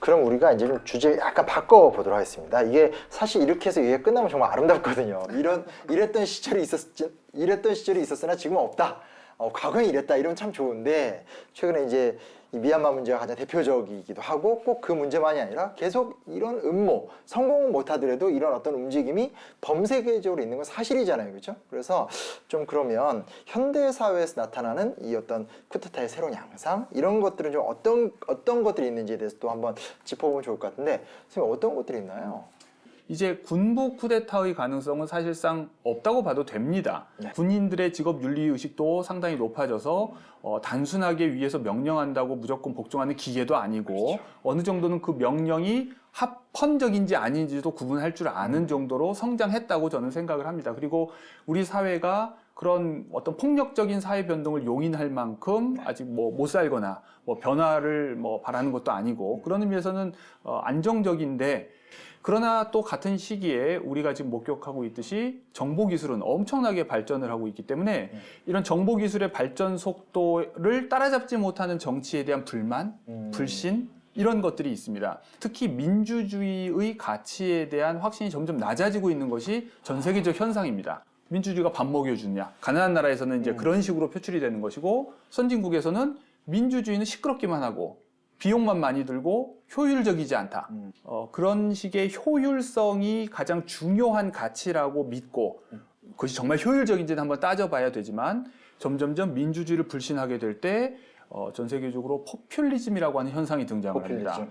그럼 우리가 이제 좀 주제 약간 바꿔보도록 하겠습니다. 이게 사실 이렇게 해서 이게 끝나면 정말 아름답거든요. 이랬던 시절이 있었으나 지금은 없다. 과거에 이랬다. 이러면 참 좋은데 최근에 이제 이 미얀마 문제가 가장 대표적이기도 하고 꼭 그 문제만이 아니라 계속 이런 음모, 성공은 못하더라도 이런 어떤 움직임이 범세계적으로 있는 건 사실이잖아요. 그렇죠? 그래서 좀 그러면 현대 사회에서 나타나는 이 어떤 쿠데타의 새로운 양상 이런 것들은 좀 어떤 것들이 있는지에 대해서 또 한번 짚어보면 좋을 것 같은데 선생님 어떤 것들이 있나요? 이제 군부 쿠데타의 가능성은 사실상 없다고 봐도 됩니다. 네. 군인들의 직업 윤리 의식도 상당히 높아져서 단순하게 위에서 명령한다고 무조건 복종하는 기계도 아니고 그렇죠. 어느 정도는 그 명령이 합헌적인지 아닌지도 구분할 줄 아는 정도로 성장했다고 저는 생각을 합니다. 그리고 우리 사회가 그런 어떤 폭력적인 사회 변동을 용인할 만큼 아직 못 살거나 변화를 바라는 것도 아니고 그런 의미에서는 안정적인데 그러나 또 같은 시기에 우리가 지금 목격하고 있듯이 정보기술은 엄청나게 발전을 하고 있기 때문에 이런 정보기술의 발전 속도를 따라잡지 못하는 정치에 대한 불만, 불신 이런 것들이 있습니다. 특히 민주주의의 가치에 대한 확신이 점점 낮아지고 있는 것이 전 세계적 현상입니다. 민주주의가 밥 먹여주냐. 가난한 나라에서는 이제 그런 식으로 표출이 되는 것이고 선진국에서는 민주주의는 시끄럽기만 하고 비용만 많이 들고 효율적이지 않다. 그런 식의 효율성이 가장 중요한 가치라고 믿고 그것이 정말 효율적인지는 한번 따져봐야 되지만 점점점 민주주의를 불신하게 될 때 전 세계적으로 포퓰리즘이라고 하는 현상이 등장을 합니다.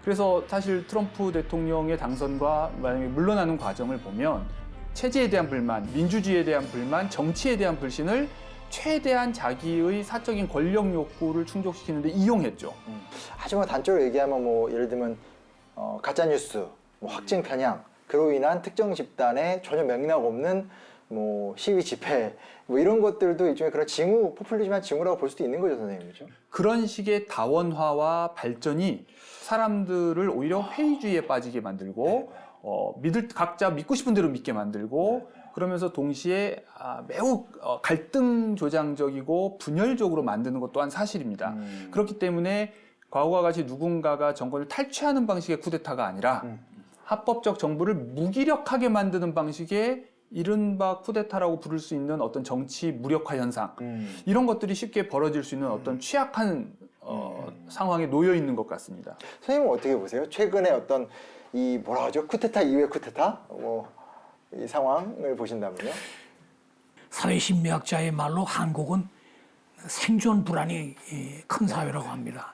그래서 사실 트럼프 대통령의 당선과 만약에 물러나는 과정을 보면 체제에 대한 불만, 민주주의에 대한 불만, 정치에 대한 불신을 최대한 자기의 사적인 권력 욕구를 충족시키는데 이용했죠. 하지만 단적으로 얘기하면 예를 들면 가짜뉴스, 확증 편향, 그로 인한 특정 집단에 전혀 맥락 없는 시위 집회 이런 것들도 일종의 그런 징후, 포퓰리즘한 징후라고 볼 수도 있는 거죠, 선생님. 그렇죠? 그런 식의 다원화와 발전이 사람들을 오히려 회의주의에 빠지게 만들고 각자 믿고 싶은 대로 믿게 만들고 그러면서 동시에 매우 갈등 조장적이고 분열적으로 만드는 것 또한 사실입니다. 그렇기 때문에 과거와 같이 누군가가 정권을 탈취하는 방식의 쿠데타가 아니라 합법적 정부를 무기력하게 만드는 방식의 이른바 쿠데타라고 부를 수 있는 어떤 정치 무력화 현상 이런 것들이 쉽게 벌어질 수 있는 어떤 취약한 상황에 놓여 있는 것 같습니다. 선생님은 어떻게 보세요? 최근에 어떤 이 뭐라 하죠? 쿠데타 이후의 쿠데타? 이 상황을 보신다면요? 사회심리학자의 말로 한국은 생존 불안이 큰 사회라고 합니다.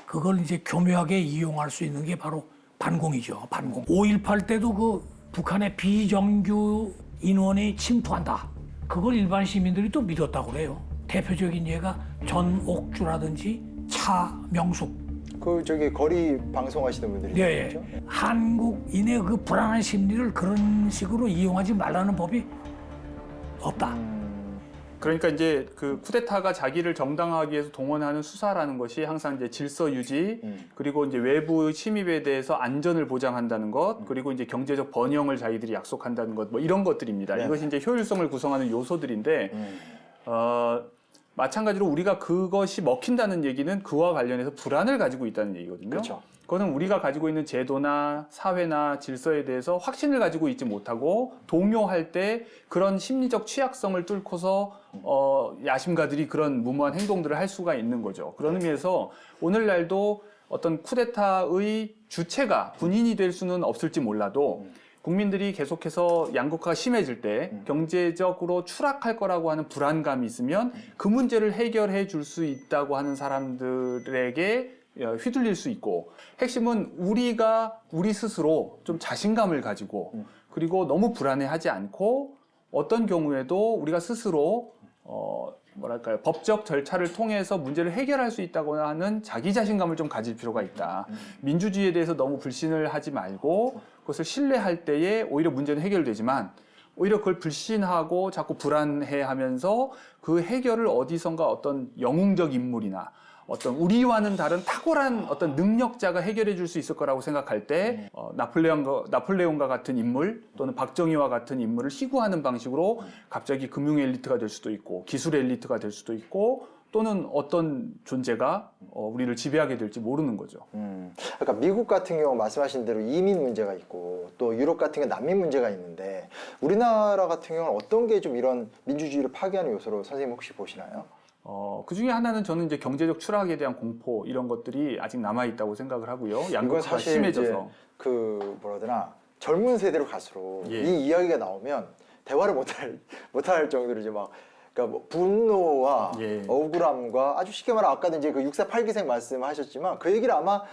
그걸 이제 교묘하게 이용할 수 있는 게 바로 반공이죠. 반공. 5.18 때도 그 북한의 비정규 인원이 침투한다. 그걸 일반 시민들이 또 믿었다고 그래요. 대표적인 예가 전옥주라든지 차명숙. 거리 방송하시는 분들이 네, 있죠? 한국인의 그 불안한 심리를 그런 식으로 이용하지 말라는 법이 없다. 그러니까 이제 그 쿠데타가 자기를 정당화하기 위해서 동원하는 수사라는 것이 항상 이제 질서 유지 그리고 이제 외부 침입에 대해서 안전을 보장한다는 것 그리고 이제 경제적 번영을 자기들이 약속한다는 것 이런 것들입니다. 네. 이것이 이제 효율성을 구성하는 요소들인데 마찬가지로 우리가 그것이 먹힌다는 얘기는 그와 관련해서 불안을 가지고 있다는 얘기거든요. 그렇죠. 그거는 우리가 가지고 있는 제도나 사회나 질서에 대해서 확신을 가지고 있지 못하고 동요할 때 그런 심리적 취약성을 뚫고서 야심가들이 그런 무모한 행동들을 할 수가 있는 거죠. 그런 의미에서 오늘날도 어떤 쿠데타의 주체가 군인이 될 수는 없을지 몰라도 국민들이 계속해서 양극화가 심해질 때 경제적으로 추락할 거라고 하는 불안감이 있으면 그 문제를 해결해 줄 수 있다고 하는 사람들에게 휘둘릴 수 있고 핵심은 우리가 우리 스스로 좀 자신감을 가지고 그리고 너무 불안해하지 않고 어떤 경우에도 우리가 스스로 법적 절차를 통해서 문제를 해결할 수 있다고 하는 자기 자신감을 좀 가질 필요가 있다. 민주주의에 대해서 너무 불신을 하지 말고 그것을 신뢰할 때에 오히려 문제는 해결되지만 오히려 그걸 불신하고 자꾸 불안해하면서 그 해결을 어디선가 어떤 영웅적 인물이나 어떤 우리와는 다른 탁월한 어떤 능력자가 해결해 줄 수 있을 거라고 생각할 때 나폴레옹과 같은 인물 또는 박정희와 같은 인물을 희구하는 방식으로 갑자기 금융 엘리트가 될 수도 있고 기술 엘리트가 될 수도 있고 또는 어떤 존재가 우리를 지배하게 될지 모르는 거죠. 그러니까 미국 같은 경우 말씀하신 대로 이민 문제가 있고 또 유럽 같은 경우 난민 문제가 있는데 우리나라 같은 경우는 어떤 게 좀 이런 민주주의를 파괴하는 요소로 선생님 혹시 보시나요? 그 중에 하나는 저는 이제 경제적 추락에 대한 공포 이런 것들이 아직 남아 있다고 생각을 하고요. 이건 양극화가 사실 심해져서. 이제 그 뭐라 해야 되나 젊은 세대로 갈수록 예. 이 이야기가 나오면 대화를 못할 정도로 이제 막 그러니까 뭐 분노와 예. 억울함과 아주 쉽게 말하면 아까도 이제 그 6사 8기생 말씀하셨지만 그 얘기를 아마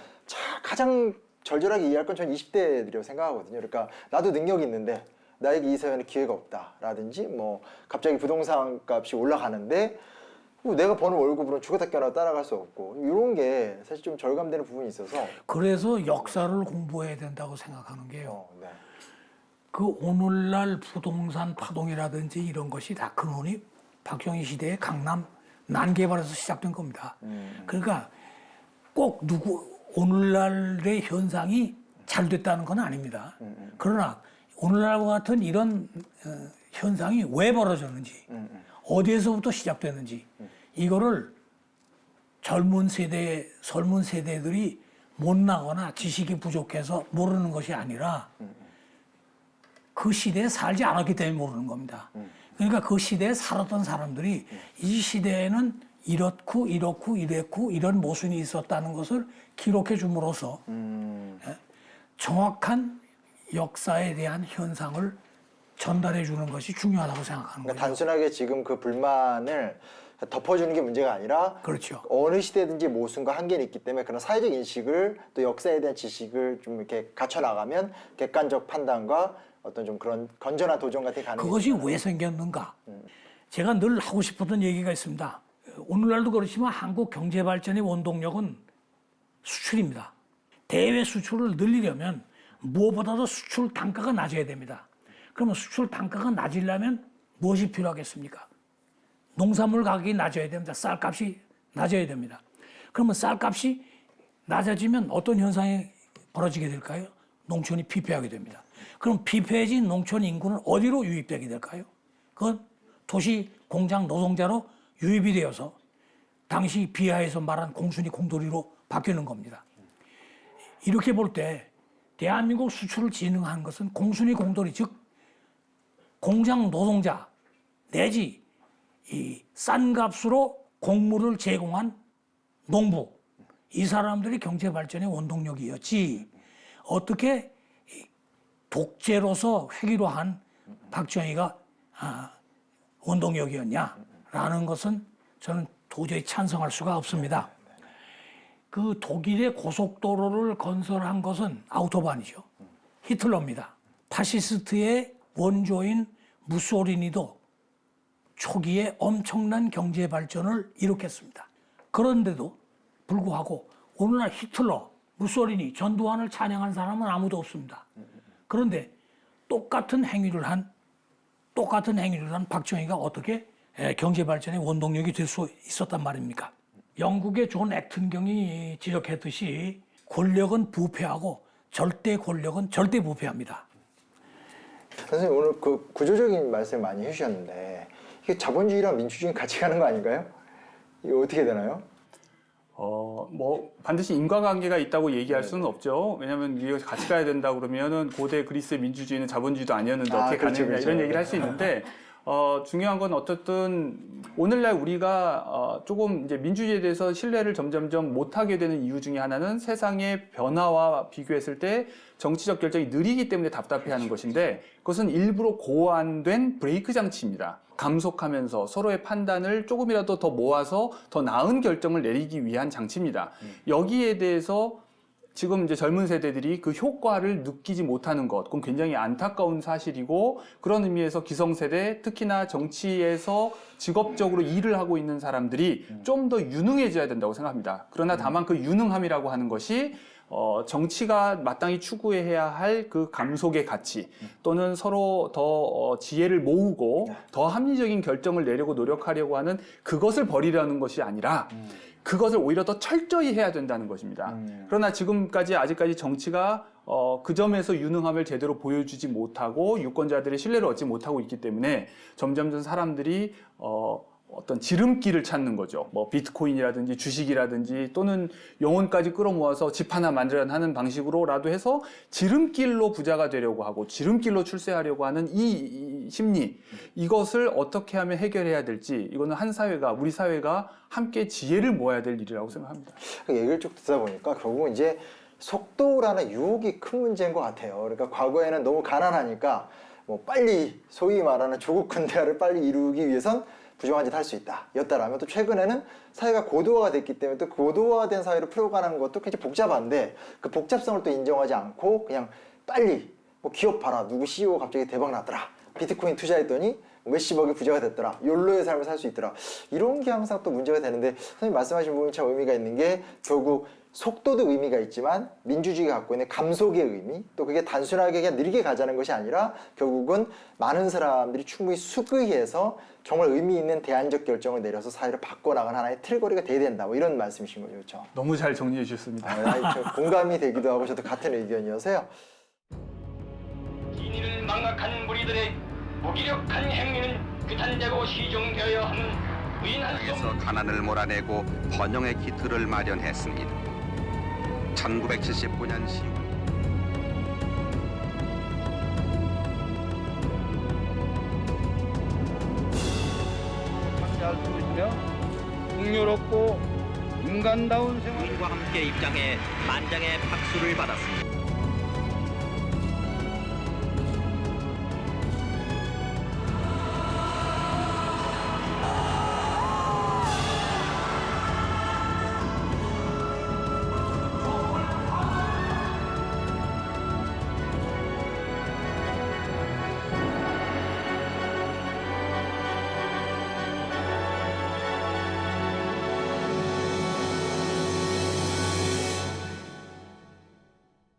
가장 절절하게 이해할 건 전 20대들이라고 생각하거든요. 그러니까 나도 능력이 있는데 나에게 이 사회는 기회가 없다라든지 뭐 갑자기 부동산 값이 올라가는데 뭐 내가 버는 월급으로는 죽었다 깨어나 따라갈 수 없고 이런 게 사실 좀 절감되는 부분이 있어서 그래서 역사를 공부해야 된다고 생각하는 게요. 네. 그 오늘날 부동산 파동이라든지 이런 것이 다 근원이 박정희 시대의 강남 난개발에서 시작된 겁니다. 그러니까 꼭 오늘날의 현상이 잘 됐다는 건 아닙니다. 그러나 오늘날과 같은 이런 현상이 왜 벌어졌는지 어디에서부터 시작됐는지 이거를 젊은 세대들이 못나거나 지식이 부족해서 모르는 것이 아니라 그 시대에 살지 않았기 때문에 모르는 겁니다. 그러니까 그 시대에 살았던 사람들이 이 시대에는 이렇고 이런 모순이 있었다는 것을 기록해 줌으로써 정확한 역사에 대한 현상을 전달해 주는 것이 중요하다고 생각하는 그러니까 거죠. 단순하게 지금 그 불만을 덮어주는 게 문제가 아니라 그렇죠. 어느 시대든지 모순과 한계는 있기 때문에 그런 사회적 인식을 또 역사에 대한 지식을 좀 이렇게 갖춰 나가면 객관적 판단과 어떤 좀 그런 건전한 도전 같은 게 가능해요. 그것이 왜 생겼는가? 제가 늘 하고 싶었던 얘기가 있습니다. 오늘날도 그렇지만 한국 경제 발전의 원동력은 수출입니다. 대외 수출을 늘리려면 무엇보다도 수출 단가가 낮아야 됩니다. 그러면 수출 단가가 낮으려면 무엇이 필요하겠습니까? 농산물 가격이 낮아야 됩니다. 쌀값이 낮아야 됩니다. 그러면 쌀값이 낮아지면 어떤 현상이 벌어지게 될까요? 농촌이 피폐하게 됩니다. 그럼 피폐해진 농촌 인구는 어디로 유입되게 될까요? 그건 도시 공장 노동자로 유입이 되어서 당시 비하에서 말한 공순이 공돌이로 바뀌는 겁니다. 이렇게 볼 때 대한민국 수출을 진흥한 것은 공순이 공돌이, 즉 공장 노동자 내지 이 싼 값으로 곡물을 제공한 농부, 이 사람들이 경제 발전의 원동력이었지 어떻게 독재로서 회기로 한 박정희가 원동력이었냐라는 것은 저는 도저히 찬성할 수가 없습니다. 그 독일의 고속도로를 건설한 것은 아우토반이죠. 히틀러입니다. 파시스트의 원조인 무소리니도 초기에 엄청난 경제 발전을 일으켰습니다. 그런데도 불구하고 오늘날 히틀러, 무소리니, 전두환을 찬양한 사람은 아무도 없습니다. 그런데 똑같은 행위를 한 박정희가 어떻게 경제 발전의 원동력이 될 수 있었단 말입니까? 영국의 존 액튼경이 지적했듯이 권력은 부패하고 절대 권력은 절대 부패합니다. 선생님 오늘 그 구조적인 말씀 많이 해주셨는데 이게 자본주의랑 민주주의는 같이 가는 거 아닌가요? 이거 어떻게 되나요? 뭐 반드시 인과관계가 있다고 얘기할 수는 없죠. 왜냐하면 이게 같이 가야 된다 그러면은 고대 그리스의 민주주의는 자본주의도 아니었는데 어떻게 그렇죠, 가느냐 그렇죠. 이런 얘기를 할 수 있는데 중요한 건 어쨌든 오늘날 우리가 조금 이제 민주주의에 대해서 신뢰를 점점점 못하게 되는 이유 중에 하나는 세상의 변화와 비교했을 때 정치적 결정이 느리기 때문에 답답해하는 것인데 그것은 일부러 고안된 브레이크 장치입니다. 감속하면서 서로의 판단을 조금이라도 더 모아서 더 나은 결정을 내리기 위한 장치입니다. 여기에 대해서 지금 이제 젊은 세대들이 그 효과를 느끼지 못하는 것, 그건 굉장히 안타까운 사실이고 그런 의미에서 기성세대, 특히나 정치에서 직업적으로 일을 하고 있는 사람들이 좀 더 유능해져야 된다고 생각합니다. 그러나 다만 그 유능함이라고 하는 것이 정치가 마땅히 추구해야 할 그 감속의 가치 또는 서로 더 지혜를 모으고 더 합리적인 결정을 내려고 노력하려고 하는 그것을 버리려는 것이 아니라 그것을 오히려 더 철저히 해야 된다는 것입니다. 그러나 아직까지 정치가 그 점에서 유능함을 제대로 보여주지 못하고 유권자들의 신뢰를 얻지 못하고 있기 때문에 점점 사람들이 어떤 지름길을 찾는 거죠. 뭐 비트코인이라든지 주식이라든지 또는 영혼까지 끌어모아서 집 하나 만들어야 하는 방식으로라도 해서 지름길로 부자가 되려고 하고 지름길로 출세하려고 하는 이 심리, 이것을 어떻게 하면 해결해야 될지, 이거는 한 사회가, 우리 사회가 함께 지혜를 모아야 될 일이라고 생각합니다. 얘기를 쭉 듣다 보니까 결국은 이제 속도라는 유혹이 큰 문제인 것 같아요. 그러니까 과거에는 너무 가난하니까 뭐 빨리 소위 말하는 조국 근대화를 빨리 이루기 위해선 부정한 짓 할 수 있다 였다라면, 또 최근에는 사회가 고도화가 됐기 때문에 또 고도화된 사회로 풀어가는 것도 굉장히 복잡한데 그 복잡성을 또 인정하지 않고 그냥 빨리 뭐 기업 봐라, 누구 CEO 갑자기 대박 났더라, 비트코인 투자했더니 몇십억의 부자가 됐더라, 욜로의 삶을 살 수 있더라, 이런 게 항상 또 문제가 되는데, 선생님 말씀하신 부분이 참 의미가 있는 게 결국 속도도 의미가 있지만 민주주의가 갖고 있는 감속의 의미, 또 그게 단순하게 그냥 느리게 가자는 것이 아니라 결국은 많은 사람들이 충분히 수기해서 정말 의미 있는 대안적 결정을 내려서 사회를 바꿔나가는 하나의 틀거리가 돼야 된다, 뭐 이런 말씀이신 거죠. 그렇죠? 너무 잘 정리해 주셨습니다. 공감이 되기도 하고 저도 같은 의견이어서요. 진위를 망각한 무리들의 무기력한 행위는 규탄되고 시정되어야 하는 부인할 수 없는 에서 가난을 몰아내고 번영의 기틀을 마련했습니다. 1979년 10월 함께할 수 있으며 풍요롭고 인간다운 생활 부인과 함께 입장해 만장의 박수를 받았습니다.